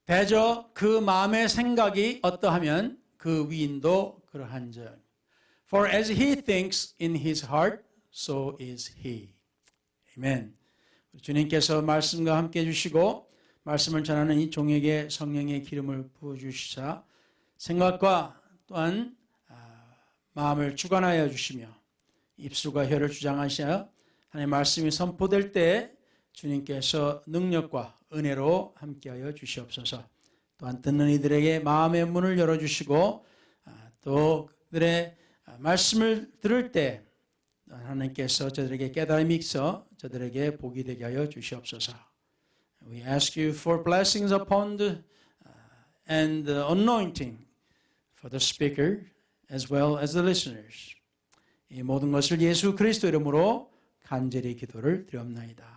대저 그 마음의 생각이 어떠하면 그 위인도 그러한즉. For as he thinks in his heart, so is he. 아멘. 주님께서 말씀과 함께 해주시고 말씀을 전하는 이 종에게 성령의 기름을 부어주시사 생각과 또한 마음을 주관하여 주시며 입술과 혀를 주장하시어 하나님의 말씀이 선포될 때 주님께서 능력과 은혜로 함께하여 주시옵소서. 또한 듣는 이들에게 마음의 문을 열어주시고 또 그들의 말씀을 들을 때 하나님께서 저들에게 깨달음이 있어 저들에게 복이 되게 하여 주시옵소서. We ask you for blessings upon the and the anointing for the speaker as well as the listeners. 이 모든 것을 예수 그리스도 이름으로 간절히 기도를 드리옵나이다.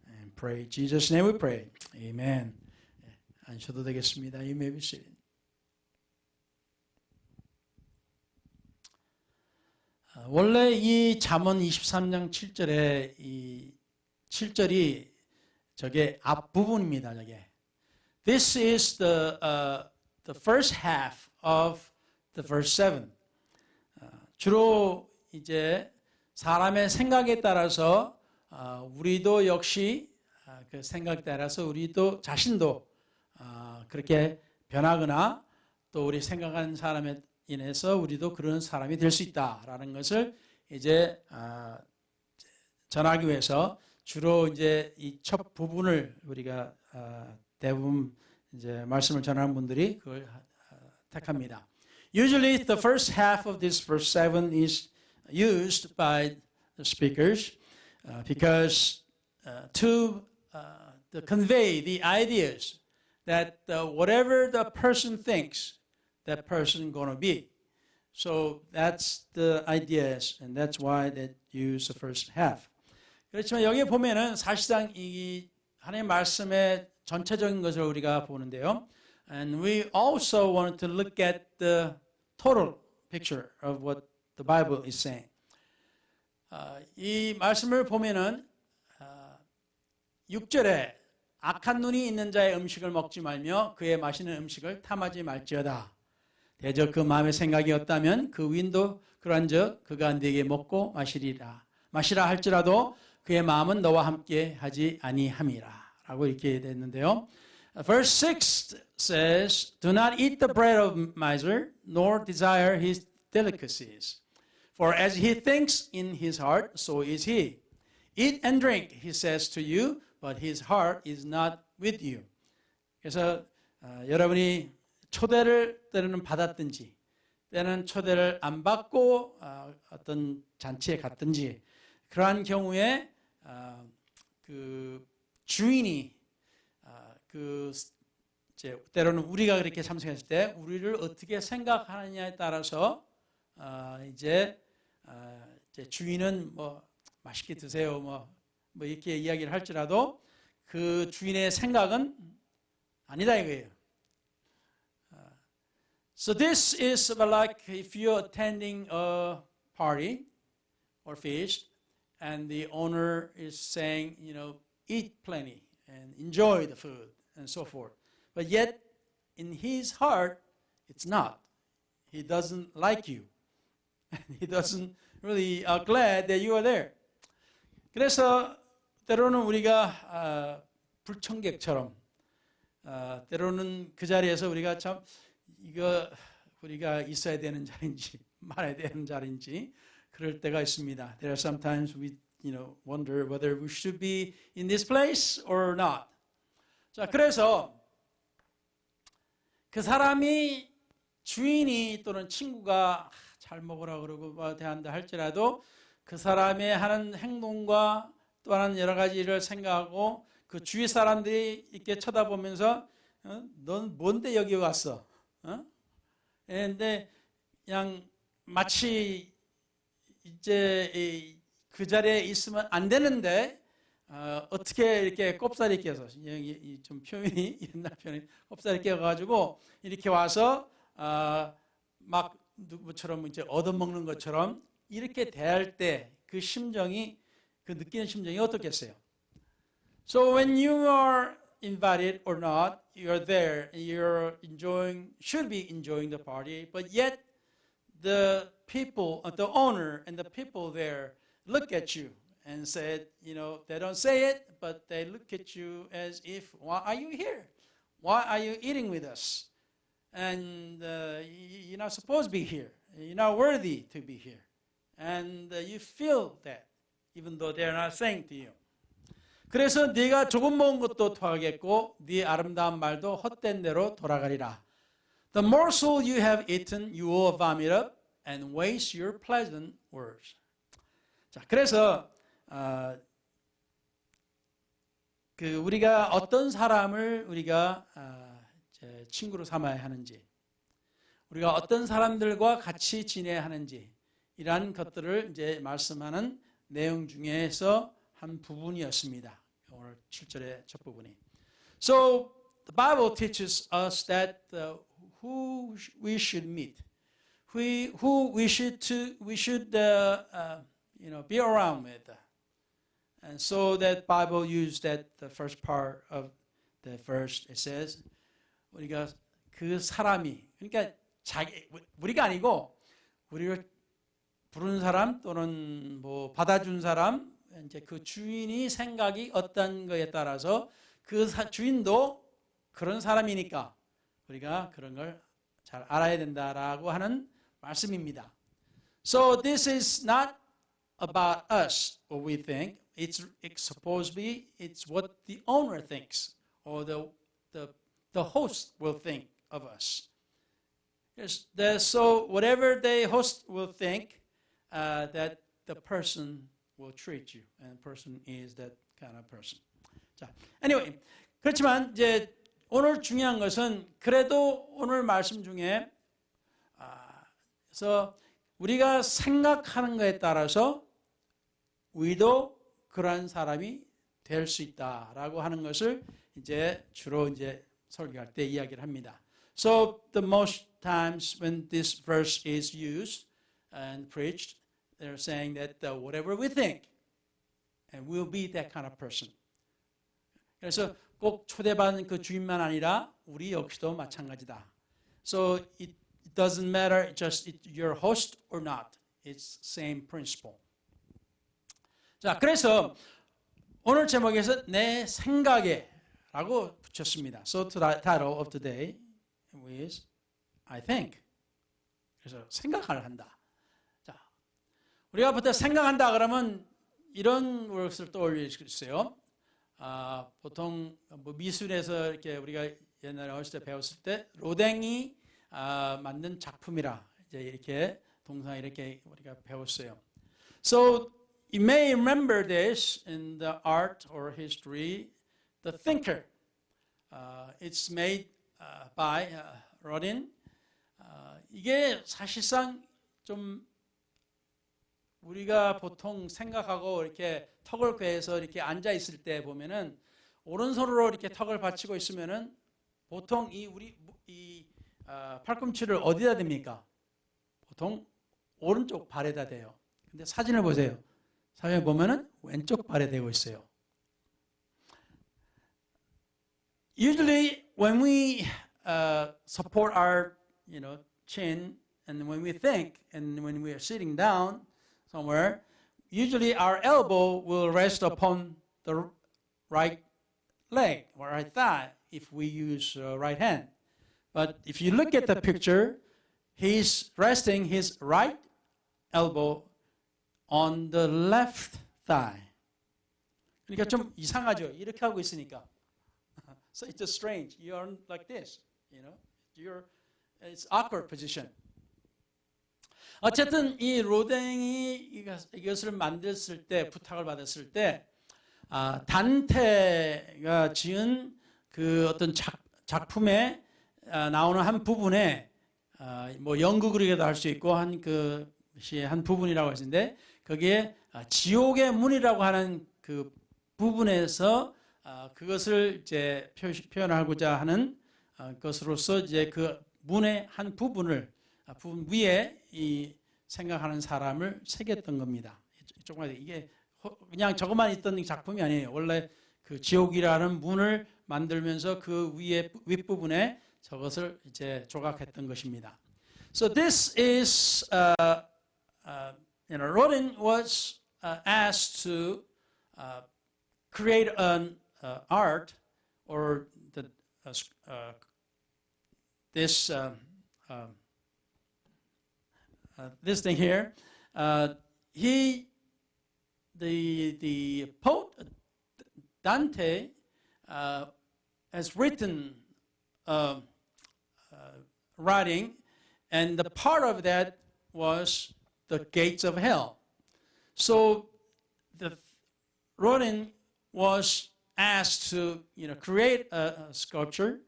And pray Jesus' name we pray. Amen. 앉으셔도 되겠습니다. You may be seated. 원래 이 잠언 23장 7절에 이 7절이 저게 앞부분입니다. 저게. This is the first half of the verse 7. 주로 이제 사람의 생각에 따라서 우리도 역시 그 생각에 따라서 우리도 자신도 그렇게 변하거나 또 우리 생각하는 사람에 인해서 우리도 그런 사람이 될 수 있다라는 것을 이제 전하기 위해서 주로 이제 이 첫 부분을 우리가 대부분 이제 말씀을 전하는 분들이 그걸 택합니다. Usually the first half of this verse 7 is used by the speakers because to convey the ideas that whatever the person thinks, that person going to be. So that's the ideas, and that's why they use the first half. 그렇지만 여기에 보면은 사실상 이 하나님의 말씀의 전체적인 것을 우리가 보는데요. And we also want to look at the total picture of what the Bible is saying. 이 말씀을 보면은 6절에 악한 눈이 있는 자의 음식을 먹지 말며 그의 마시는 음식을 탐하지 말지어다. 대저 그 마음의 생각이 없다면 그 위인도 그러한즉 그가 네게 먹고 마시라 할지라도 그의 마음은 너와 함께 하지 아니함이라 라고 이렇게 됐는데요. Verse 6 says, Do not eat the bread of miser, nor desire his delicacies. For as he thinks in his heart, so is he. Eat and drink, he says to you, but his heart is not with you. 그래서 여러분이 초대를 때로는 받았든지 때는 초대를 안 받고 어떤 잔치에 갔든지 그러한 경우에 그 주인이 이제 때로는 우리가 그렇게 참석했을 때 우리를 어떻게 생각하느냐에 따라서 이제 주인은 뭐 맛있게 드세요 뭐 이렇게 이야기를 할지라도 그 주인의 생각은 아니다 이거예요. So this is like if you're attending a party or feast and the owner is saying, you know, eat plenty and enjoy the food and so forth. But yet in his heart, it's not. He doesn't like you. And he doesn't really glad that you are there. 그래서 때로는 우리가 불청객처럼 때로는 그 자리에서 우리가 참 이거 우리가 있어야 되는 자리인지 말아야 되는 자리인지 그럴 때가 있습니다. There are sometimes we wonder whether we should be in this place or not. 자, 그래서 그 사람이 주인이 또는 친구가 잘 먹으라 그러고 뭐 대한다 할지라도 그 사람의 하는 행동과 또 하는 여러 가지를 생각하고 그 주위 사람들이 이렇게 쳐다보면서 넌 뭔데 여기 왔어? 근데 그냥 마치 이제 그 자리에 있으면 안 되는데 어떻게 이렇게 꼽사리 껴서 좀 표현이 옛날 표현이 꼽사리 껴가지고 이렇게 와서 막 누구처럼 이제 얻어먹는 것처럼 이렇게 대할 때 그 느끼는 심정이 어떻겠어요? So when you are invited or not, you're there, you're enjoying, should be enjoying the party, but yet the people, the owner and the people there look at you and said, you know, they don't say it, but they look at you as if, why are you here? Why are you eating with us? And you're not supposed to be here. You're not worthy to be here. And you feel that, even though they're not saying to you. 그래서 네가 조금 먹은 것도 토하겠고 네 아름다운 말도 헛된 대로 돌아가리라. The morsel you have eaten you will vomit up and waste your pleasant words. 자, 그래서 우리가 어떤 사람을 우리가 친구로 삼아야 하는지, 우리가 어떤 사람들과 같이 지내야 하는지 이러한 것들을 이제 말씀하는 내용 중에서 한 부분이었습니다. 오늘 7절의 첫 부분이. So the Bible teaches us that who we should meet, who we should be around with, and so that Bible used that the first part of the verse. It says 우리가 그 사람이, 그러니까 우리가 아니고 우리를 부르는 사람 또는 뭐 받아준 사람, 이제 그 주인이 생각이 어떤 거에 따라서 그 주인도 그런 사람이니까 우리가 그런 걸 잘 알아야 된다라고 하는 말씀입니다. So this is not about us, what we think. It's supposed to be, it's what the owner thinks or the host will think of us. So whatever the host will think, that the person will treat you, and the person is that kind of person. 자, anyway, 그렇지만 이제 오늘 중요한 것은 그래도 오늘 말씀 중에 그래서 우리가 생각하는 것에 따라서 우리도 그러한 사람이 될 수 있다라고 하는 것을 이제 주로 이제 설교할 때 이야기를 합니다. So the most times when this verse is used and preached, they're saying that whatever we think, and we'll be that kind of person. 그래서 꼭 초대받은 그 주인만 아니라 우리 역시도 마찬가지다. So it doesn't matter just you're host or not. It's same principle. 자, 그래서 오늘 제목에서 내 생각에라고 붙였습니다. So the title of today is I think. 그래서 생각을 한다. 자, 우리가 보통 생각한다 그러면 이런 것을 떠올릴 수 있어요. 보통 뭐 미술에서 이렇게 우리가 옛날에 어렸을 때 배웠을 때 로댕이 만든 작품이라 이제 이렇게 동사 이렇게 우리가 배웠어요. So you may remember this in the art or history, the thinker. It's made by Rodin. 이게 사실상 좀 우리가 보통 생각하고 이렇게 턱을 꿰서 이렇게 앉아 있을 때 보면은 오른손으로 이렇게 턱을 받치고 있으면은 보통 이 팔꿈치를 어디다 댑니까? 보통 오른쪽 발에다 대요. 근데 사진을 보세요. 사진을 보면은 왼쪽 발에 대고 있어요. Usually when we support our chin and when we think and when we are sitting down somewhere, usually our elbow will rest upon the right leg or right thigh if we use right hand. But if you look at the picture, he's resting his right elbow on the left thigh. 그러니까 좀 이상하죠. 이렇게 하고 있으니까. So it's just strange. You're like this, it's awkward position. 어쨌든 이 로댕이 이것을 만들었을 때 부탁을 받았을 때 단테가 지은 그 어떤 작품에 나오는 한 부분에 뭐 연극으로도 할 수 있고 한 그것이 한 부분이라고 하시는데 거기에 지옥의 문이라고 하는 그 부분에서 그것을 이제 표현하고자 하는 것으로서 이제 그 문의 한 부분 위에 이 생각하는 사람을 새겼던 겁니다. 이게 그냥 저것만 있던 작품이 아니에요. 원래 그 지옥이라는 문을 만들면서 그 위에 윗부분에 저것을 이제 조각했던 것입니다. So this is Rodin was asked to create an art or this this thing here. The poet Dante has written writing, and the part of that was the gates of hell. So Rodin was asked to create a sculpture,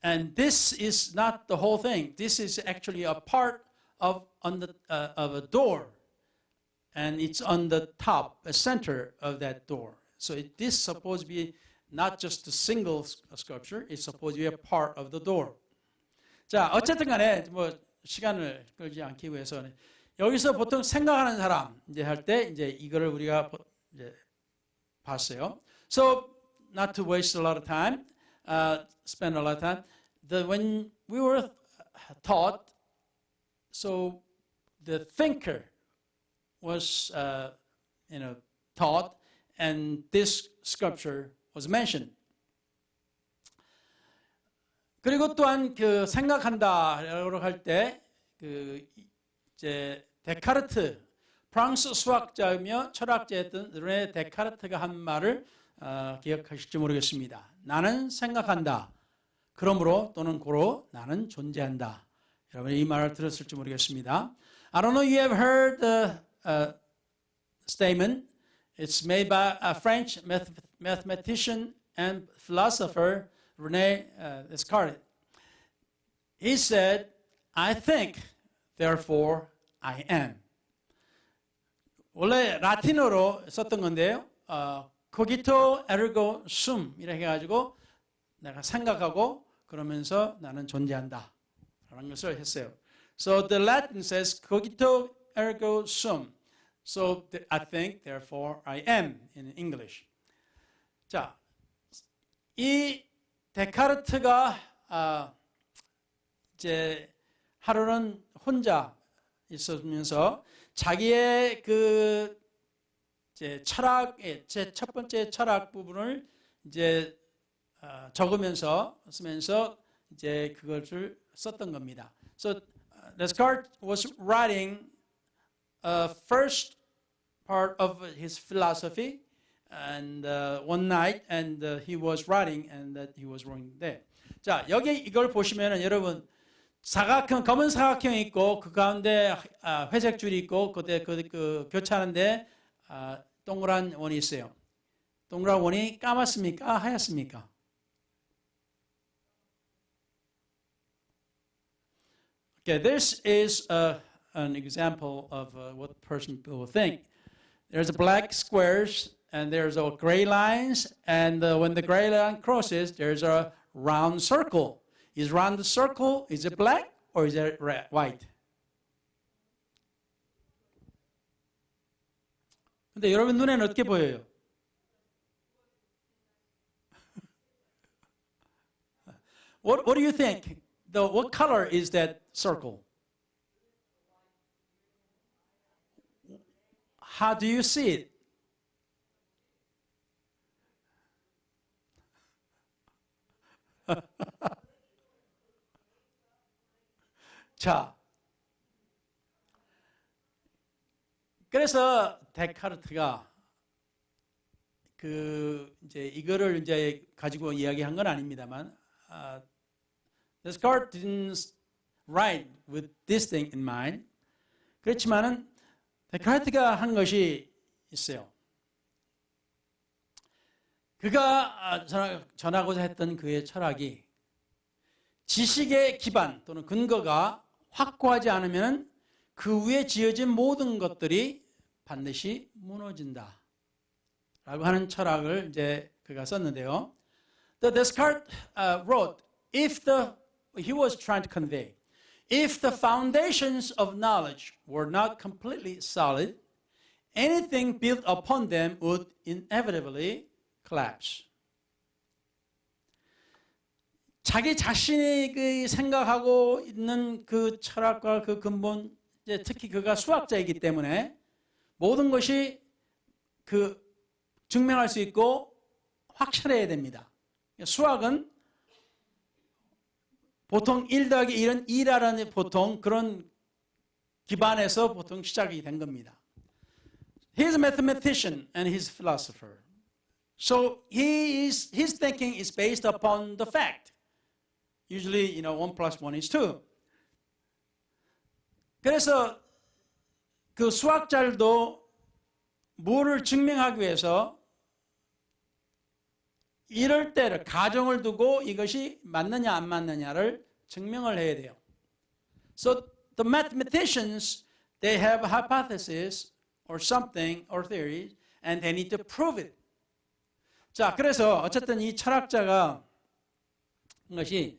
and this is not the whole thing. This is actually a part of a door, and it's on the top, the center of that door. So this is supposed to be not just a single sculpture, it's supposed to be a part of the door. 자, 어쨌든 간에 뭐 시간을 끌지 않기 위해서는 여기서 보통 생각하는 사람 이제 할 때 이제 이거를 우리가 이제 봤어요. So not to waste a lot of time, spend a lot of time. When we were taught, so the thinker was taught, and this sculpture was mentioned. 그리고 또한 그 생각한다라고 할 때 그 이제 데카르트 프랑스 수학자이며 철학자였던 르네 데카르트가 한 말을 기억하실지 모르겠습니다. 나는 생각한다. 그러므로 또는 고로 나는 존재한다. 여러분 이 말을 들었을지 모르겠습니다. I don't know if you have heard the statement. It's made by a French mathematician and philosopher René Descartes. He said, I think, therefore I am. 원래 라틴어로 썼던 건데요. cogito ergo sum 이렇게 해가지고 내가 생각하고 그러면서 나는 존재한다 라는 것을 했어요. So the Latin says cogito ergo sum. So I think, therefore I am in English. 자, 이 데카르트가 이제 하루는 혼자 있으면서 자기의 그 이제 철학의 제 첫 번째 철학 부분을 이제 적으면서 쓰면서 이제 그것을 썼던 겁니다. So Descartes was writing first part of his philosophy, and one night, and he was writing, and that he was writing there. 자, 여기 이걸 보시면은 여러분 사각형 검은 사각형이 있고 그 가운데 회색 줄이 있고 그 교차하는데 동그란 원이 있어요. 동그란 원이 까맣습니까? 하얗습니까? Okay, this is an example of what person will think. There's a black squares and there's a gray lines, and when the gray line crosses, there's a round circle. Is round the circle, is it black or is it red, white? 근데 여러분 눈에는 어떻게 보여요? What do you think? What color is that circle? How do you see it? 자, 그래서 데카르트가 그 이제 이거를 이제 가지고 이야기한 건 아닙니다만, Descartes didn't write with this thing in mind. 그렇지만은 데카르트가 한 것이 있어요. 그가 전하고자 했던 그의 철학이 지식의 기반 또는 근거가 확고하지 않으면 그 위에 지어진 모든 것들이 반드시 무너진다 라고 하는 철학을 이제 그가 썼는데요. The Descartes wrote, he was trying to convey, if the foundations of knowledge were not completely solid, anything built upon them would inevitably collapse. 자기 자신이 그 생각하고 있는 그 철학과 그 근본, 이제 특히 그가 수학자이기 때문에 모든 것이 그 증명할 수 있고 확실해야 됩니다. 수학은 보통 1 더하기 1은 2라는 보통 그런 기반에서 보통 시작이 된 겁니다. He's a mathematician and he's a philosopher. So his thinking is based upon the fact. Usually, 1 plus 1 is 2. 그래서 그 수학자들도 뭐를 증명하기 위해서 이럴 때를 가정을 두고 이것이 맞느냐 안 맞느냐를 증명을 해야 돼요. So the mathematicians, they have a hypothesis or something or theory and they need to prove it. 자, 그래서 어쨌든 이 철학자가 한 것이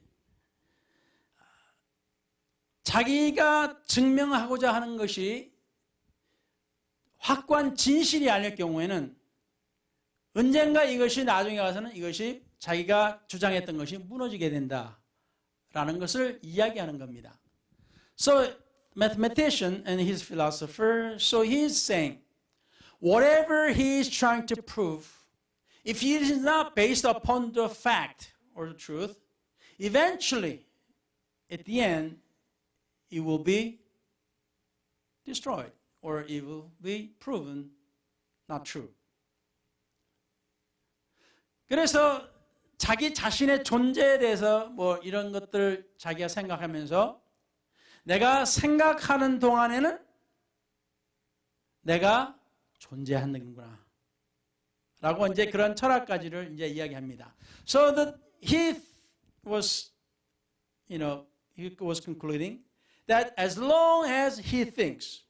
자기가 증명하고자 하는 것이 확고한 진실이 아닐 경우에는 언젠가 이것이 나중에 가서는 이것이 자기가 주장했던 것이 무너지게 된다라는 것을 이야기하는 겁니다. So mathematician and his philosopher, so he's saying whatever he is trying to prove, if it is not based upon the fact or the truth, eventually at the end it will be destroyed or it will be proven not true. 그래서 자기 자신의 존재에 대해서 뭐 이런 것들 자기가 생각하면서 내가 생각하는 동안에는 내가 존재하는구나 라고 이제 그런 철학까지를 이제 이야기합니다. So that he was concluding that as long as he thinks,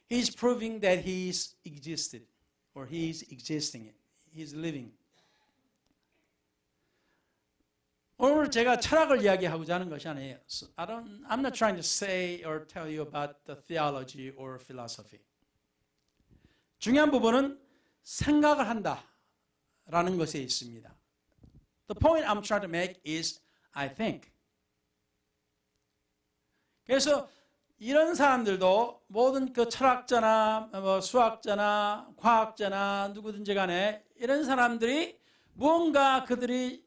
he's proving that he's existed or he's existing it. He's living. 오늘 제가 철학을 이야기하고자 하는 것이 아니에요. So I'm not trying to say or tell you about the theology or philosophy. 중요한 부분은 생각을 한다라는 것에 있습니다. The point I'm trying to make is I think. 그래서 이런 사람들도 모든 그 철학자나 수학자나 과학자나 누구든지 간에 이런 사람들이 무언가 그들이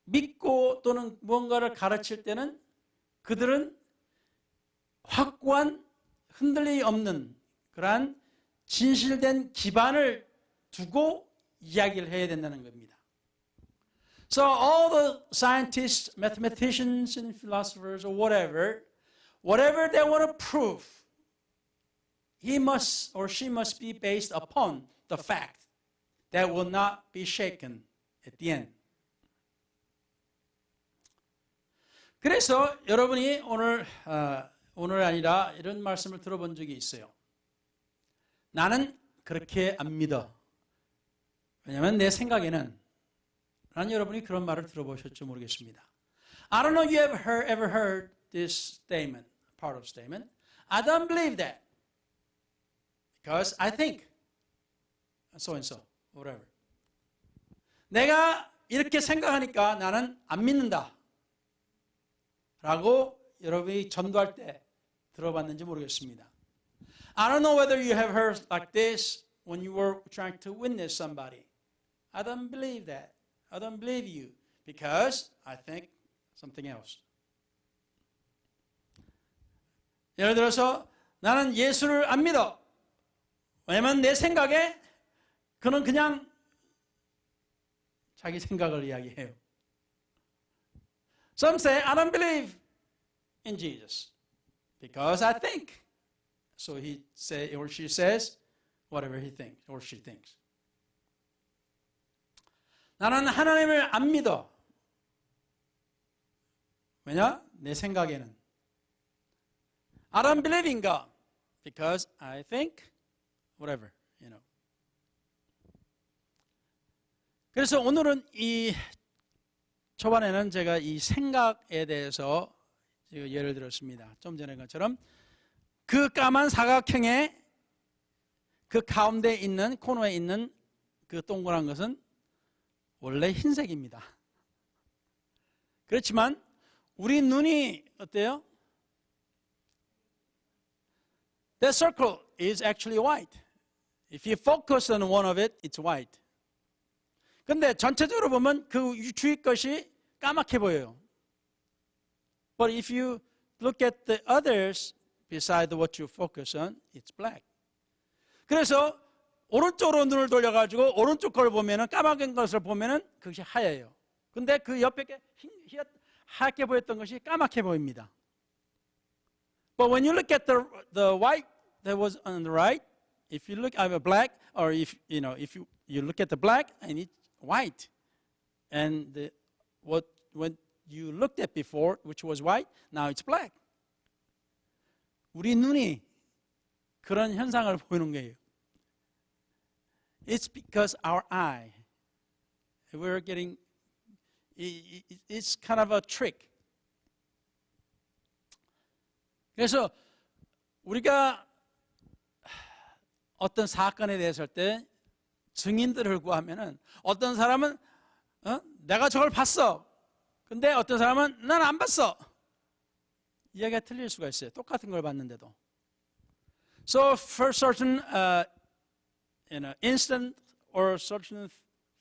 믿고 또는 무언가를 가르칠 때는 그들은 확고한 흔들림이 없는 그러한 진실된 기반을 두고 이야기를 해야 된다는 겁니다. So all the scientists, mathematicians and philosophers or whatever they want to prove, he must or she must be based upon the fact that will not be shaken at the end. 그래서 여러분이 오늘 아니라 이런 말씀을 들어본 적이 있어요. 나는 그렇게 안 믿어. 왜냐하면 내 생각에는 라는 여러분이 그런 말을 들어보셨지 모르겠습니다. I don't know if you ever heard this statement, part of statement. I don't believe that because I think so and so, whatever. 내가 이렇게 생각하니까 나는 안 믿는다 라고 여러분이 전도할 때 들어봤는지 모르겠습니다. I don't know whether you have heard like this when you were trying to witness somebody. I don't believe that. I don't believe you because I think something else. 예를 들어서 나는 예수를 안 믿어. 왜냐면 내 생각에 그는 그냥 자기 생각을 이야기해요. Some say I don't believe in Jesus because I think. So he say or she says whatever he thinks or she thinks. 나는 하나님을 안 믿어. 왜냐? 내 생각에는. I don't believe in God because I think whatever, 그래서 오늘은 이 초반에는 제가 이 생각에 대해서 예를 들었습니다. 좀 전에 것처럼 그 까만 사각형의 그 가운데 있는 코너에 있는 그 동그란 것은 원래 흰색입니다. 그렇지만 우리 눈이 어때요? That circle is actually white. If you focus on one of it, it's white. 근데 전체적으로 보면 그 주위 것이 까맣게 보여요. But if you look at the others beside what you focus on, it's black. 그래서 오른쪽으로 눈을 돌려가지고 오른쪽 걸 보면은 까맣게 것을 보면은 그것이 하얘요. 근데 그 옆에 게 하얗게 보였던 것이 까맣게 보입니다. But when you look at the white that was on the right, if you look at the black, or if you look at the black and it's white, and what when you looked at before, which was white, now it's black. 우리 눈이 그런 현상을 보이는 거예요. It's because our eye, we're getting, it's kind of a trick. 그래서 우리가 어떤 사건에 대해서 할 때 증인들을 구하면은 어떤 사람은 내가 저걸 봤어. 근데 어떤 사람은 난 안 봤어. 이야기가 틀릴 수가 있어요. 똑같은 걸 봤는데도. So for certain incident or certain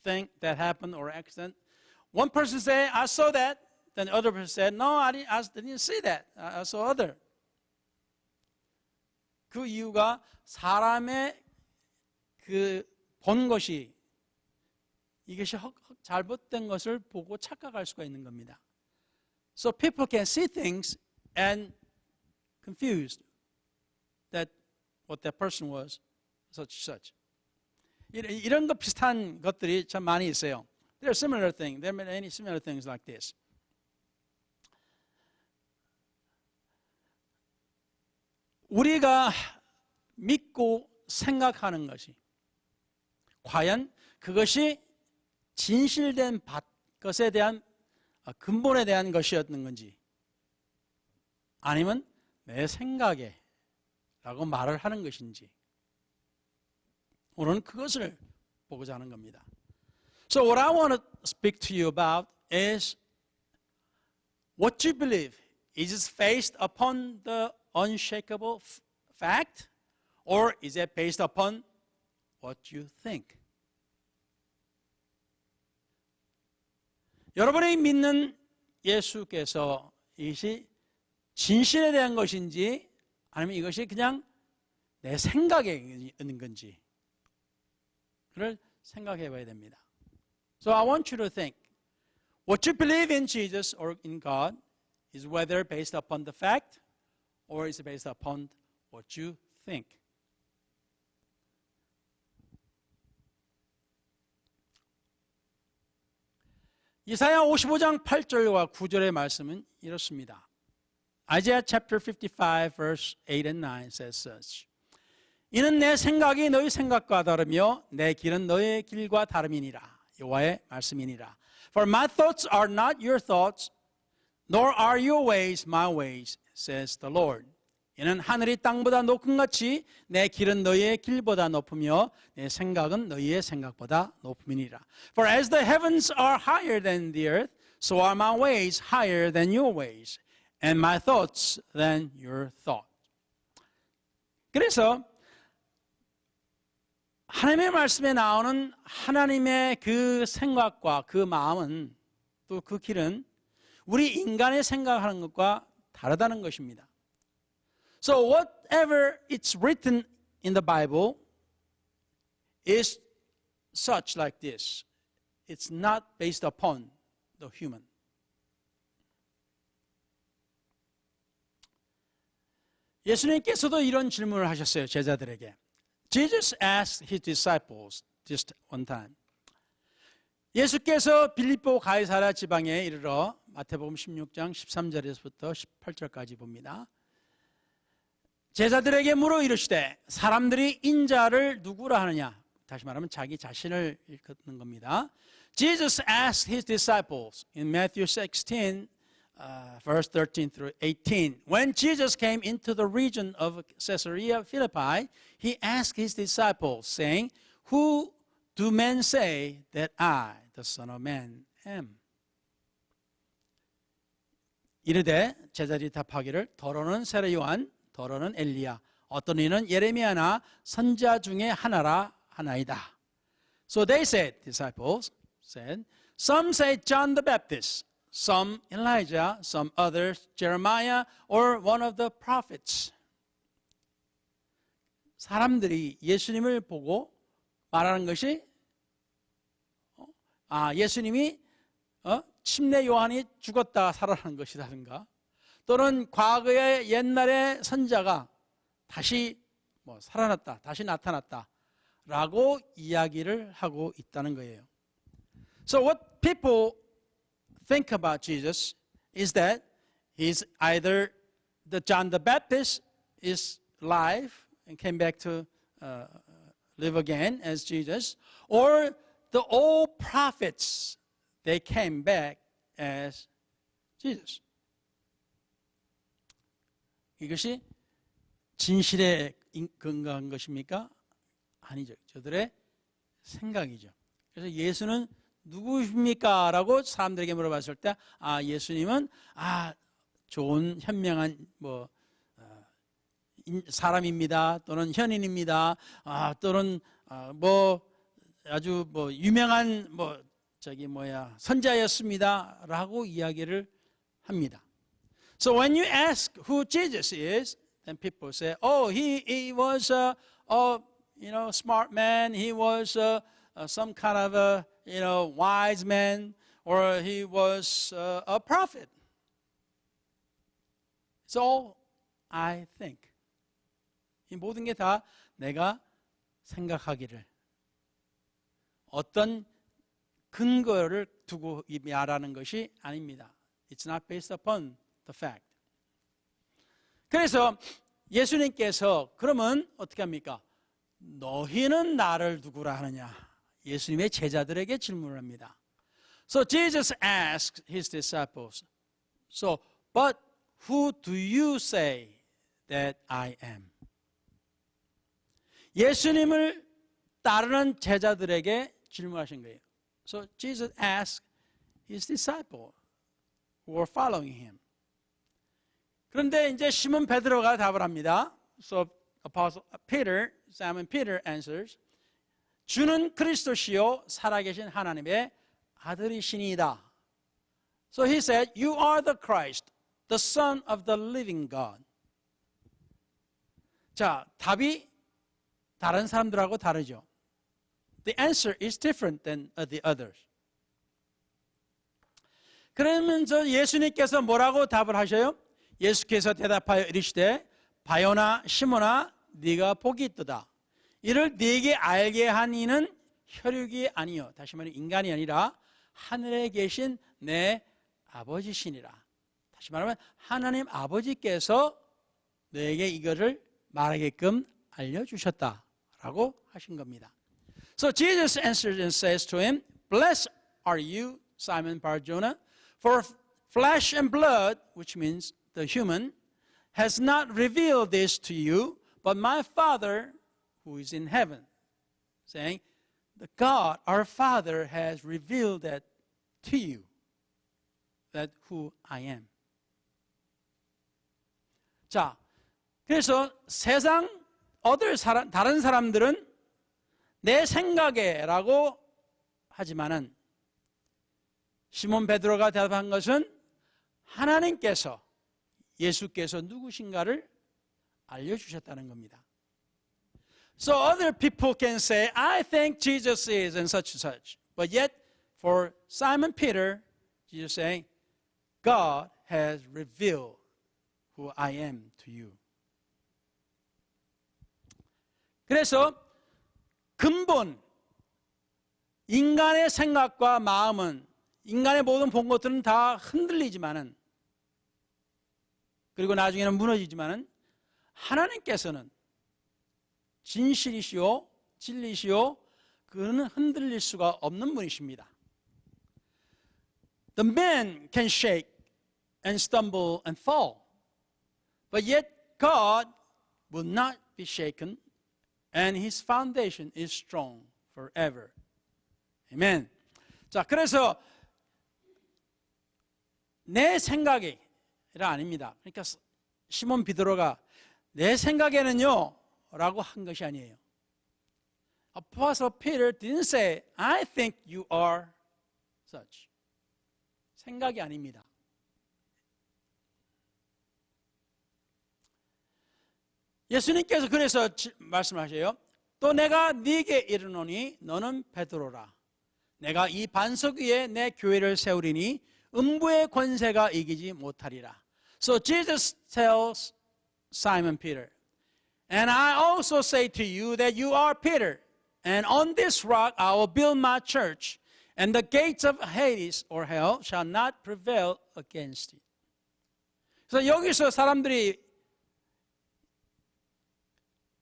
thing that happened or accident, one person say, I saw that. Then the other person said, no, I didn't see that. I saw other. 그 이유가 사람의 그 본 것이 이것이 잘못된 것을 보고 착각할 수가 있는 겁니다. So people can see things and confused that what that person was such. 이런 것 비슷한 것들이 참 많이 있어요. There are similar things. There are many similar things like this. 우리가 믿고 생각하는 것이 과연 그것이 진실된 것에 대한 근본에 대한 것이었는 건지 아니면 내 생각에 라고 말을 하는 것인지 오늘은 그것을 보고자 하는 겁니다. So what I want to speak to you about is what you believe. Is it based upon the unshakable fact or is it based upon what you think? 여러분이 믿는 예수께서 이것이 진실에 대한 것인지 아니면 이것이 그냥 내 생각에 있는 건지 그걸 생각해 봐야 됩니다. So I want you to think what you believe in Jesus or in God is whether based upon the fact or is it based upon what you think. 이사야 55장 8절과 9절의 말씀은 이렇습니다. Isaiah chapter 55 verse 8 and 9 says such. 이는 내 생각이 너희 생각과 다르며 내 길은 너의 길과 다름이니라. 여호와의 말씀이니라. For my thoughts are not your thoughts, nor are your ways my ways, says the Lord. 이는 하늘이 땅보다 높은 같이 내 길은 너희의 길보다 높으며 내 생각은 너희의 생각보다 높음이니라. For as the heavens are higher than the earth, so are my ways higher than your ways, and my thoughts than your thoughts. 그래서 하나님의 말씀에 나오는 하나님의 그 생각과 그 마음은 또 그 길은 우리 인간의 생각하는 것과 다르다는 것입니다. So whatever it's written in the Bible is such like this. It's not based upon the human. 예수님께서도 이런 질문을 하셨어요, 제자들에게. Jesus asked his disciples just one time. 예수께서 빌립보 가이사랴 지방에 이르러 마태복음 16장 13절에서부터 18절까지 봅니다. 제자들에게 물어 이르시되 사람들이 인자를 누구라 하느냐? 다시 말하면 자기 자신을 일컫는 겁니다. Jesus asked his disciples in Matthew 16 verse 13 through 18. When Jesus came into the region of Caesarea Philippi, he asked his disciples, saying, Who do men say that I, the Son of Man, am? 이르되 제자들이 답하기를 더러는 세례 요한 더러는 엘리야 어떤 이는 예레미야나 선지자 중에 하나라 하나이다. So they said, disciples said, some say John the Baptist, some Elijah, some others Jeremiah or one of the prophets. 사람들이 예수님을 보고 말하는 것이 예수님이 침례 요한이 죽었다가 살아난 것이라든가 또는 과거의 옛날의 선자가 다시 살아났다, 다시 나타났다라고 이야기를 하고 있다는 거예요. So what people think about Jesus is that he's either the John the Baptist is alive and came back to live again as Jesus, or the old prophets they came back as Jesus. 이것이 진실에 근거한 것입니까? 아니죠. 저들의 생각이죠. 그래서 예수는 누구십니까? 라고 사람들에게 물어봤을 때 예수님은 좋은 현명한 사람입니다. 또는 현인입니다. 또는 아주 유명한 선자였습니다. 라고 이야기를 합니다. So when you ask who Jesus is, then people say, "Oh, he was a smart man. He was some kind of a wise man, or he was a prophet." It's all I think. 이 모든 게 다 내가 생각하기를 어떤 근거를 두고 말하는 것이 아닙니다. It's not based upon the fact. 그래서 예수님께서 그러면 어떻게 합니까? 너희는 나를 누구라 하느냐? 예수님의 제자들에게 질문을 합니다. So Jesus asked his disciples, so, but who do you say that I am? 예수님을 따르는 제자들에게 질문하신 거예요. So Jesus asked his disciples who were following him. 그런데 이제 시몬 베드로가 답을 합니다. So Apostle Peter, Simon Peter answers, 주는 그리스도시요 살아계신 하나님의 아들이시니이다. So he said, you are the Christ, the Son of the living God. 자, 답이 다른 사람들하고 다르죠. The answer is different than the others. 그러면서 예수님께서 뭐라고 답을 하셔요? 예수께서 대답하여 이르시되 바요나 시몬아 네가 복이 있도다. 이를 네게 알게 한 이는 혈육이 아니요. 다시 말하면 인간이 아니라 하늘에 계신 내 아버지시니라. 다시 말하면 하나님 아버지께서 너에게 이거를 말하게끔 알려주셨다라고 하신 겁니다. So Jesus answered and says to him, Blessed are you, Simon Bar-Jonah, for flesh and blood, which means the human, has not revealed this to you, but my Father who is in heaven. Saying, the God, our Father, has revealed that to you, that who I am. 자, 그래서 세상 다른 사람들은 내 생각에라고 하지만은 시몬 베드로가 대답한 것은 하나님께서 예수께서 누구신가를 알려주셨다는 겁니다. So other people can say, I think Jesus is and such. But yet, for Simon Peter, Jesus saying, God has revealed who I am to you. 그래서 근본, 인간의 생각과 마음은, 인간의 모든 본 것들은 다 흔들리지만은, 그리고 나중에는 무너지지만은, 하나님께서는 진실이시오, 진리시오, 그는 흔들릴 수가 없는 분이십니다. The man can shake and stumble and fall, but yet God will not be shaken, and His foundation is strong forever. Amen. 자, 그래서 내 생각이 아닙니다. 그러니까 시몬 베드로가 내 생각에는요 라고 한 것이 아니에요. Apostle Peter didn't say, I think you are such. 생각이 아닙니다. 예수님께서 그래서 말씀하셔요. 또 내가 네게 이르노니 너는 베드로라. 내가 이 반석 위에 내 교회를 세우리니 음부의 권세가 이기지 못하리라. So Jesus tells Simon Peter, and I also say to you that you are Peter, and on this rock I will build my church, and the gates of Hades or hell shall not prevail against it. 그래서 여기서 사람들이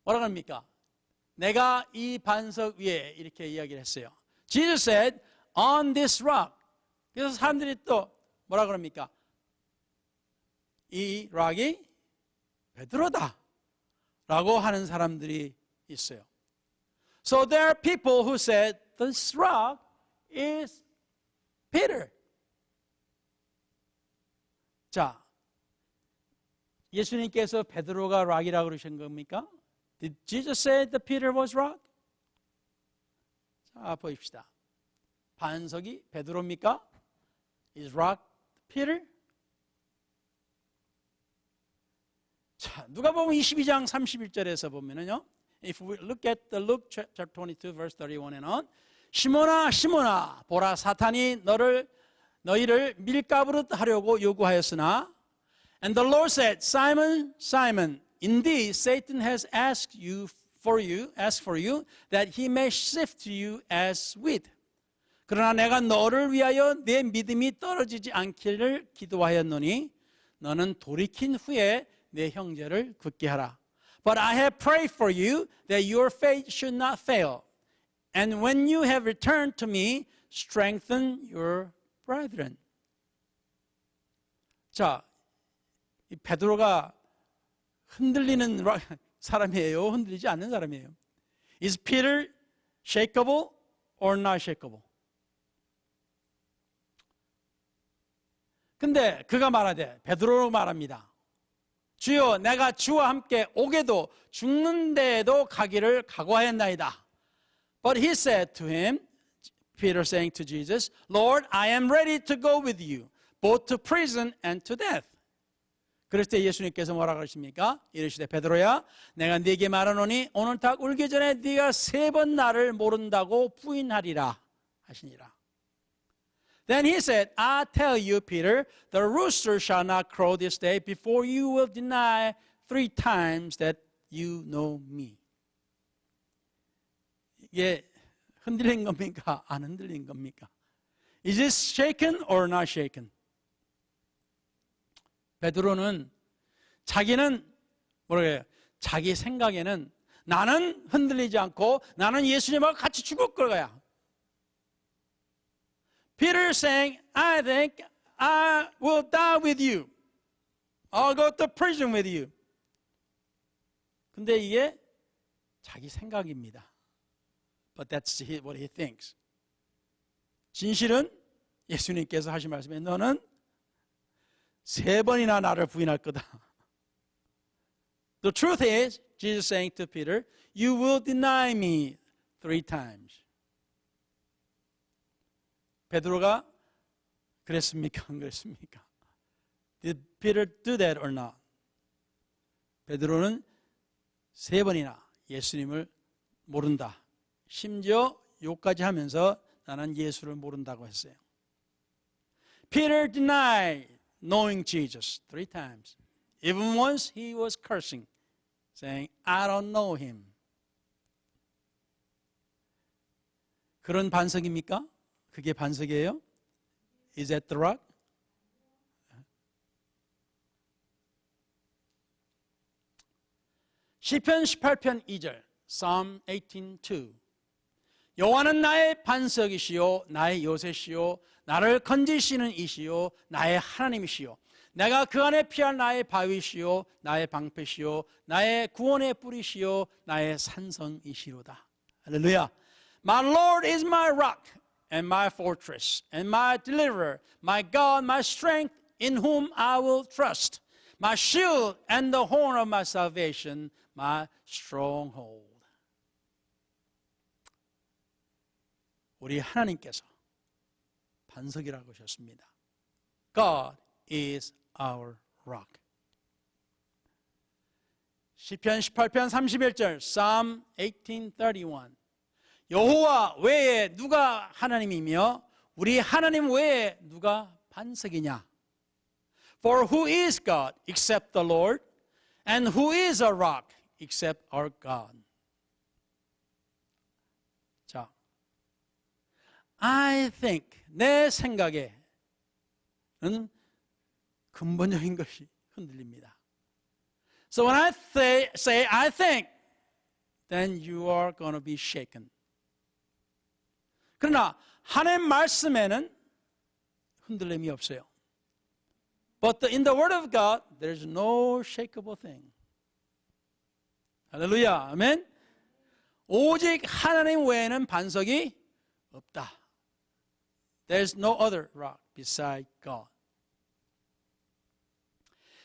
뭐라고 합니까? 내가 이 반석 위에 이렇게 이야기를 했어요. Jesus said, on this rock. 그래서 사람들이 또 뭐라고 합니까? 이 락이 베드로다 라고 하는 사람들이 있어요. So there are people who said, this rock is Peter. 자, 예수님께서 베드로가 락이라고 그러신 겁니까? Did Jesus say that Peter was rock? 자, 보십시다. 반석이 베드로입니까? Is rock Peter? 자, 누가복음 22장 31절에서 보면은요. If we look at the Luke chapter 22 verse 31 and on, 시몬아 시몬아 보라 사탄이 너희를 밀가부르듯 하려고 요구하였으나 and the Lord said, Simon, Simon, indeed Satan has asked for you that he may sift you as wheat. 그러나 내가 너를 위하여 내 믿음이 떨어지지 않기를 기도하였노니 너는 돌이킨 후에 내 형제를 굳게 하라. But I have prayed for you that your faith should not fail. And when you have returned to me, strengthen your brethren. 자, 이 베드로가 흔들리는 사람이에요? 흔들리지 않는 사람이에요? Is Peter shakeable or not shakeable? 근데 그가 말하되 베드로로 말합니다. 주여 내가 주와 함께 오게도 죽는 데에도 가기를 각오하였나이다. But he said to him, Peter saying to Jesus, Lord, I am ready to go with you, both to prison and to death. 그랬을 때 예수님께서 뭐라 그러십니까? 이르시되 베드로야 내가 네게 말하노니 오늘 닭 울기 전에 네가 3번 나를 모른다고 부인하리라 하시니라. Then he said, I tell you, Peter, the rooster shall not crow this day before you will deny 3 times that you know me. 이게 흔들린 겁니까? 안 흔들린 겁니까? Is this shaken or not shaken? 베드로는 자기는 뭐라고 해요? 자기 생각에는 나는 흔들리지 않고 나는 예수님하고 같이 죽을 거야. Peter is saying, I think I will die with you. I'll go to prison with you. 근데 이게 자기 생각입니다. But that's what he thinks. 진실은 예수님께서 하신 말씀에 너는 3번이나 나를 부인할 거다. The truth is, Jesus saying to Peter, you will deny me 3 times. 베드로가 그랬습니까? 안 그랬습니까? Did Peter do that or not? 베드로는 3번이나 예수님을 모른다. 심지어 욕까지 하면서 나는 예수를 모른다고 했어요. Peter denied knowing Jesus 3 times. Even once he was cursing, saying, I don't know him. 그런 반석입니까? 그게 반석이에요? Is that the rock? 시편 18편 2절, Psalm 18:2. 여호와는 나의 반석이시요 나의 요새시요 나를 건지시는 이시요 나의 하나님이시요 내가 그 안에 피할 나의 바위시요 나의 방패시요 나의 구원의 뿌리시요 나의 산성이시로다. 할렐루야. My Lord is my rock and my fortress and my deliverer, my God, my strength in whom I will trust, my shield and the horn of my salvation, my stronghold. 우리 하나님께서 반석이라고 하셨습니다. God is our rock. 시편 18편 31절 Psalm 18:31 여호와 외에 누가 하나님이며 우리 하나님 외에 누가 반석이냐? For who is God except the Lord? And who is a rock except our God? 자, I think 내 생각에는 근본적인 것이 흔들립니다. So when I say I think, then you are going to be shaken. 그러나 하나님 말씀에는 흔들림이 없어요. But in the Word of God, there's no shakable thing. 할렐루야, 아멘. 오직 하나님 외에는 반석이 없다. There's no other rock beside God.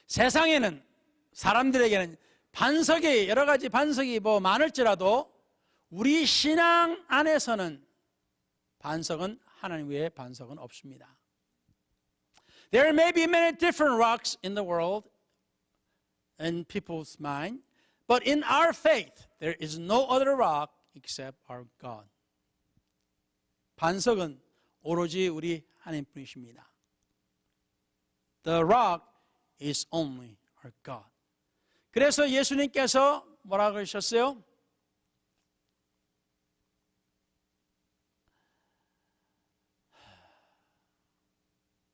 세상에는 사람들에게는 반석이 여러 가지 반석이 많을지라도 우리 신앙 안에서는 반석은 하나님 외에 반석은 없습니다. There may be many different rocks in the world in people's mind, but in our faith there is no other rock except our God. 반석은 오로지 우리 하나님뿐이십니다. The rock is only our God. 그래서 예수님께서 뭐라고 하셨어요?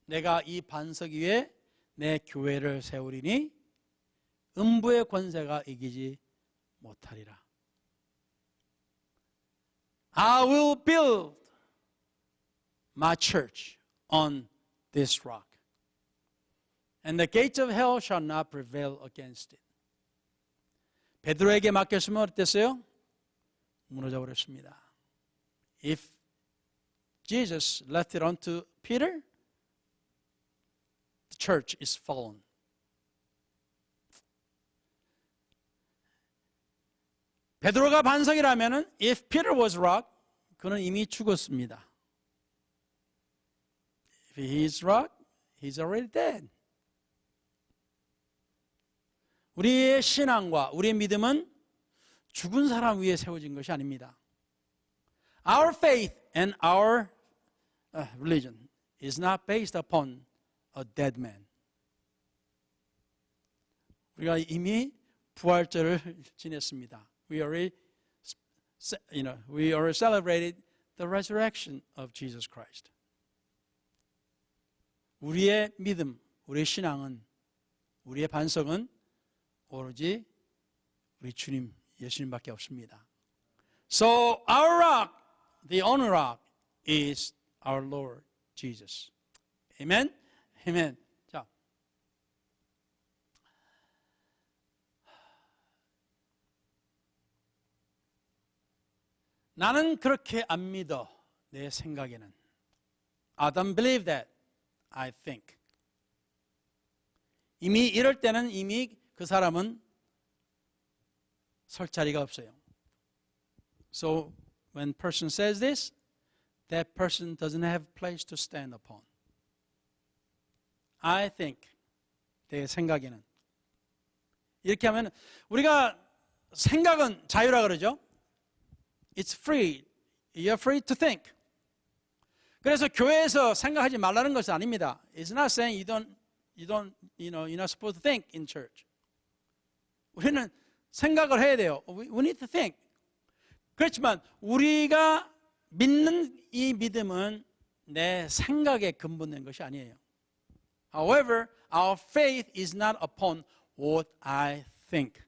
내가 이 반석 위에 내 교회를 세우리니 음부의 권세가 이기지 못하리라. I will build my church on this rock. And the gates of hell shall not prevail against it. 베드로에게 맡겼으면 어땠어요? 무너져 버렸습니다. If Jesus left it unto Peter, the church is fallen. 베드로가 반석이라면은 if Peter was rock, 그는 이미 죽었습니다. If he is rock, he's already dead. 우리의 신앙과 우리의 믿음은 죽은 사람 위에 세워진 것이 아닙니다. Our faith and our religion is not based upon a dead man. 우리가 이미 부활절을 지냈습니다. We already celebrated the resurrection of Jesus Christ. 우리의 믿음, 우리의 신앙은, 우리의 반석은 오로지 우리 주님 예수님밖에 없습니다. So our rock, the only rock, is our Lord Jesus. Amen? Amen. 자, 나는 그렇게 안 믿어. 내 생각에는. I don't believe that. I think. 이미 이럴 때는 이미 그 사람은 설 자리가 없어요. So when person says this, that person doesn't have place to stand upon. I think. 내 생각에는. 이렇게 하면 우리가 생각은 자유라 그러죠. It's free. You're free to think. 그래서 교회에서 생각하지 말라는 것은 아닙니다. It's not saying you're not supposed to think in church. 우리는 생각을 해야 돼요. We need to think. 그렇지만 우리가 믿는 이 믿음은 내 생각에 근본된 것이 아니에요. However, our faith is not upon what I think.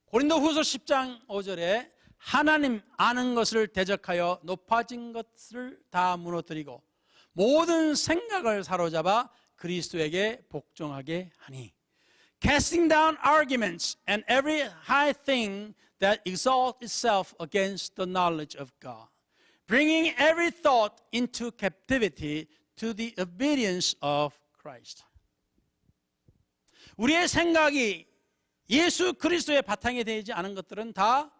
고린도후서 10장 5절에 하나님 아는 것을 대적하여 높아진 것을 다 무너뜨리고 모든 생각을 사로잡아 그리스도에게 복종하게 하니 casting down arguments and every high thing that exalts itself against the knowledge of God, bringing every thought into captivity to the obedience of Christ. 우리의 생각이 예수 그리스도의 바탕에 되지 않은 것들은 다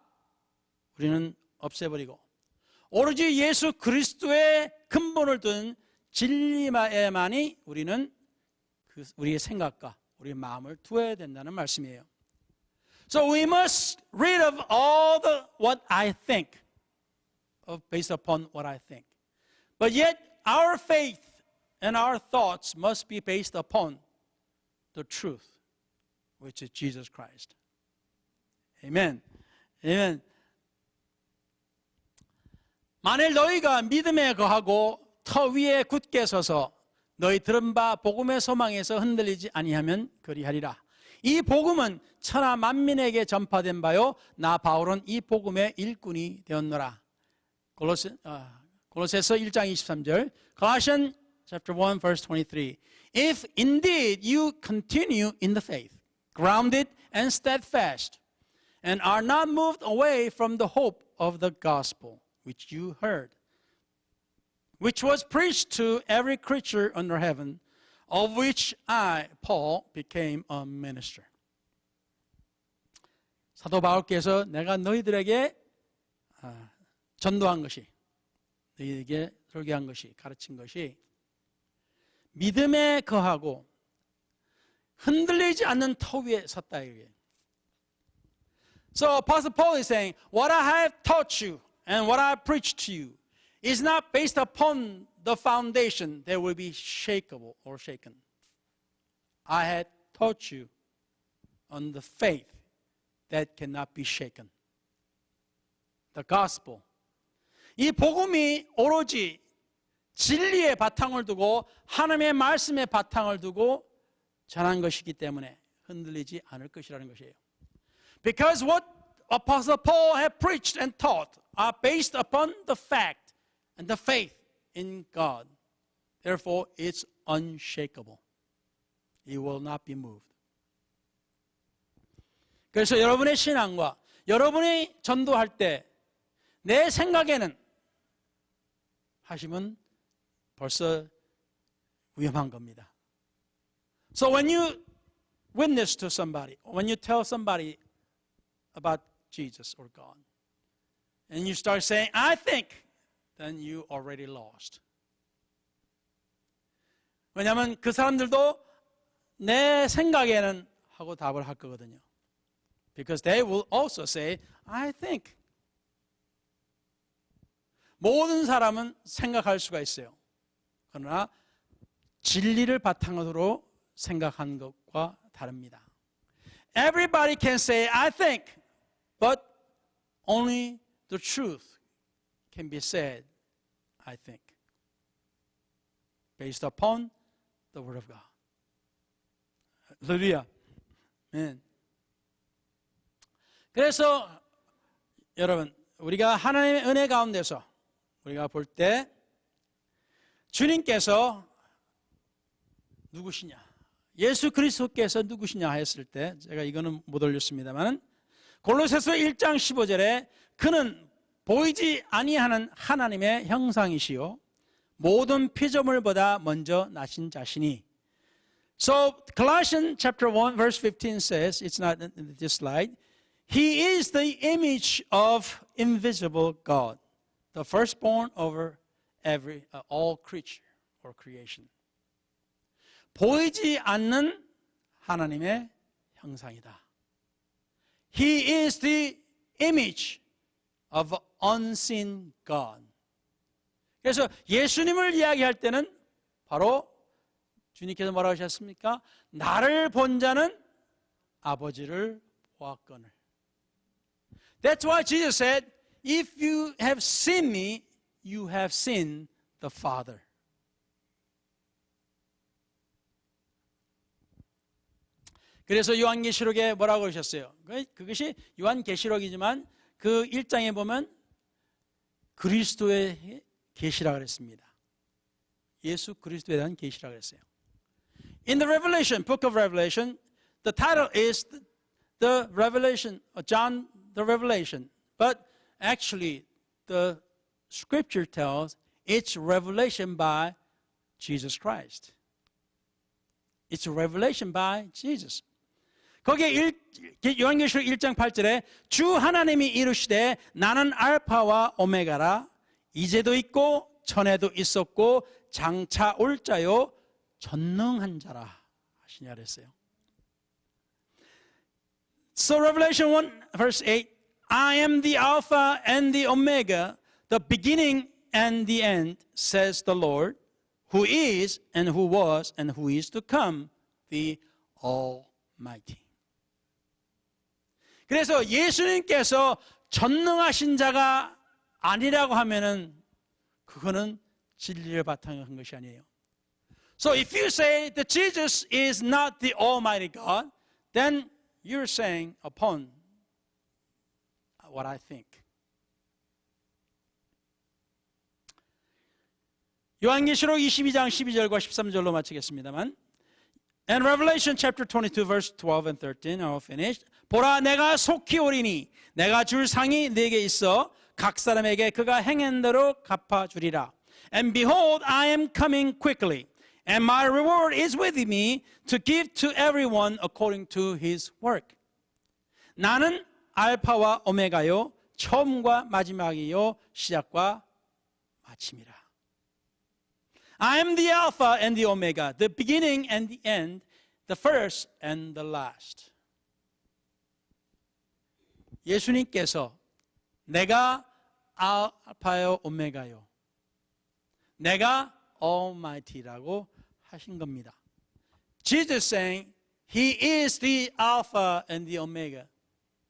우리는 없애버리고 오로지 예수 그리스도의 근본을 둔 진리에만이 우리는 우리의 생각과 우리의 마음을 두어야 된다는 말씀이에요. So we must rid of all what I think, based upon what I think. But yet our faith and our thoughts must be based upon the truth, which is Jesus Christ. Amen. Amen. 만일 너희가 믿음에 거하고 터 위에 굳게 서서 너희 들은 바 복음의 소망에서 흔들리지 아니하면 그리하리라. 이 복음은 천하 만민에게 전파된 바요 나 바울은 이 복음의 일꾼이 되었노라. 골로새서 1장 23절. Colossians chapter 1 verse 23. If indeed you continue in the faith, grounded and steadfast, and are not moved away from the hope of the gospel which you heard, which was preached to every creature under heaven, of which I, Paul, became a minister. 사도 바울께서 내가 너희들에게 전도한 것이, 너희에게 설교한 것이, 가르친 것이 믿음에 거하고 흔들리지 않는 터 위에 섰다. So Apostle Paul is saying, what I have taught you and what I have preached to you is not based upon the foundation that will be shakeable or shaken. I had taught you on the faith that cannot be shaken. The gospel. 이 복음이 오로지 진리의 바탕을 두고 하나님의 말씀의 바탕을 두고 전한 것이기 때문에 흔들리지 않을 것이라는 것이에요. Because what Apostle Paul had preached and taught are based upon the fact and the faith in God. Therefore, it's unshakable. It will not be moved. 그래서 여러분의 신앙과 여러분이 전도할 때 내 생각에는 하시면 벌써 위험한 겁니다. So when you witness to somebody, when you tell somebody about Jesus or God, and you start saying, I think, then you already lost. 왜냐하면 그 사람들도 내 생각에는 하고 답을 할 거거든요. Because they will also say, I think. 모든 사람은 생각할 수가 있어요. 그러나 진리를 바탕으로 생각한 것과 다릅니다. Everybody can say, I think, but only the truth can be said, I think, based upon the Word of God. 할렐루야. 아멘. 그래서 여러분, 우리가 하나님의 은혜 가운데서 우리가 볼 때 주님께서 누구시냐, 예수 그리스도께서 누구시냐 했을 때 제가 이거는 못 올렸습니다만 골로새서 1장 15절에 그는 보이지 아니하는 하나님의 형상이시요 모든 피조물보다 먼저 나신 자시니. So Colossians chapter 1 verse 15 says, it's not in this slide, He is the image of invisible God, the firstborn over all creature or creation. 보이지 않는 하나님의 형상이다. He is the image of unseen God. 그래서 예수님을 이야기할 때는 바로 주님께서 뭐라고 하셨습니까? 나를 본 자는 아버지를 보았거늘. That's why Jesus said, if you have seen me, you have seen the Father. 그래서 요한계시록에 뭐라고 하셨어요? 그것이 요한계시록이지만 그 1장에 보면 그리스도의 계시라 그랬습니다. 예수 그리스도에 대한 계시라 그랬어요. In the Revelation, book of Revelation, the title is the Revelation, John the Revelation. But actually, the Scripture tells it's revelation by Jesus Christ. It's a revelation by Jesus. 거기에 요한계시록 1장 8절에 주 하나님이 이르시되 나는 알파와 오메가라 이제도 있고 전에도 있었고 장차 올 자요 전능한 자라 하시냐 그랬어요. So Revelation 1 verse 8 I am the Alpha and the Omega, the beginning and the end, says the Lord, who is and who was and who is to come, the Almighty. 그래서 예수님께서 전능하신 자가 아니라고 하면은 그거는 진리를 바탕으로 한 것이 아니에요. So if you say that Jesus is not the Almighty God, then you're saying upon what I think. 요한계시록 22장 12절과 13절로 마치겠습니다만 And Revelation chapter 22 verse 12 and 13 I'll finish. 보라 내가 속히 오리니 내가 줄 상이 내게 있어 각 사람에게 그가 행한 대로 갚아주리라. And behold I am coming quickly and my reward is with me to give to everyone according to his work. 나는 알파와 오메가요 처음과 마지막이요 시작과 마침이라. I am the Alpha and the Omega, the beginning and the end, the first and the last. 예수님께서 내가 알파요 오메가요, 내가 Almighty라고 하신 겁니다. Jesus saying, He is the Alpha and the Omega.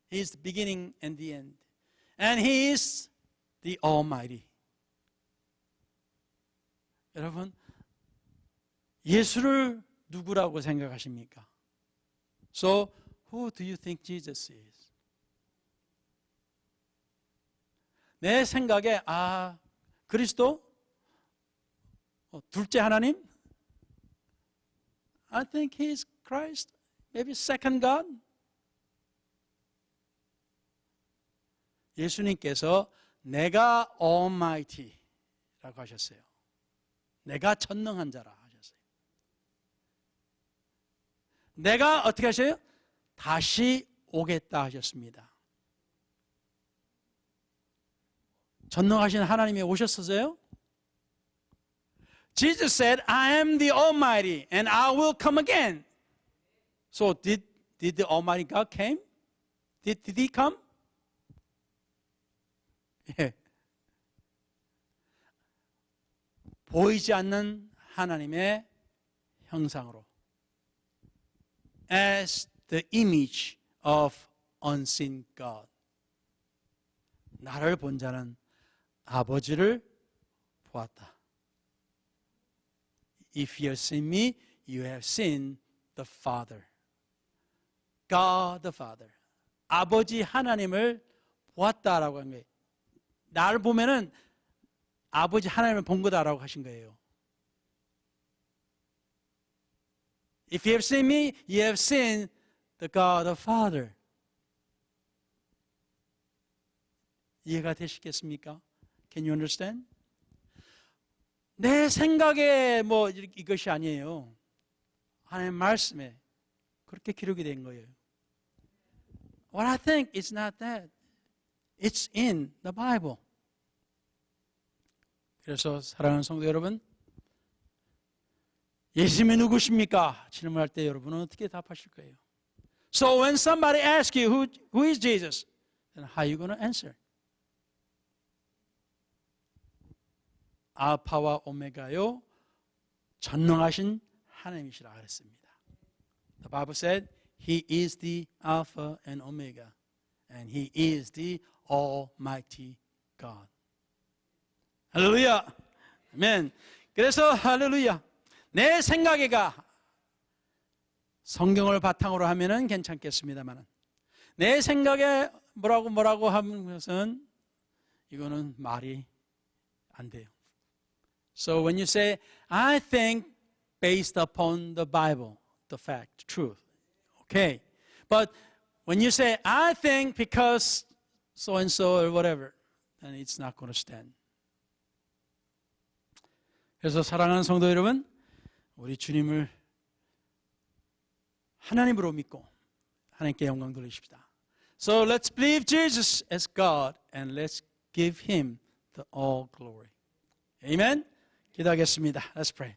He is the beginning and the end. And He is the Almighty. 여러분, 예수를 누구라고 생각하십니까? So, who do you think Jesus is? 내 생각에, 그리스도? 둘째 하나님? I think He is Christ. Maybe second God? 예수님께서 내가 Almighty라고 하셨어요. 내가 전능한 자라 하셨어요. 내가 어떻게 하셔요? 다시 오겠다 하셨습니다. 전능하신 하나님이 오셨어요? Jesus said, I am the Almighty and I will come again. So did the Almighty God came? Did He come? 예. 보이지 않는 하나님의 형상으로 as the image of unseen God. 나를 본 자는 아버지를 보았다. If you have seen me, you have seen the Father. God the Father. 아버지 하나님을 보았다라고 한 거예요. 나를 보면은 아버지 하나님을 본 거다라고 하신 거예요. If you have seen me, you have seen the God the Father. 이해가 되시겠습니까? Can you understand? 내 생각에 뭐 이것이 아니에요. 하나님의 말씀에 그렇게 기록이 된 거예요. What I think is not that. It's in the Bible. 그래서 사랑하는 성도 여러분, 예수님이 누구십니까? 질문할 때 여러분은 어떻게 답하실 거예요? So when somebody asks you who is Jesus, then how are you going to answer? 알파와 오메가요 전능하신 하나님이시라 그랬습니다. The Bible said He is the Alpha and Omega and He is the Almighty God. 할렐루야. 아멘. 그래서 할렐루야. 내 생각에가 성경을 바탕으로 하면은 괜찮겠습니다만 내 생각에 뭐라고 하는 것은 이거는 말이 안 돼요. So when you say I think based upon the Bible, the fact, truth. Okay. But when you say I think because so and so or whatever, then it's not going to stand. 그래서 사랑하는 성도 여러분, 우리 주님을 하나님으로 믿고 하나님께 영광 돌리십시다. So let's believe Jesus as God and let's give Him the all glory. Amen. 기도하겠습니다. Let's pray.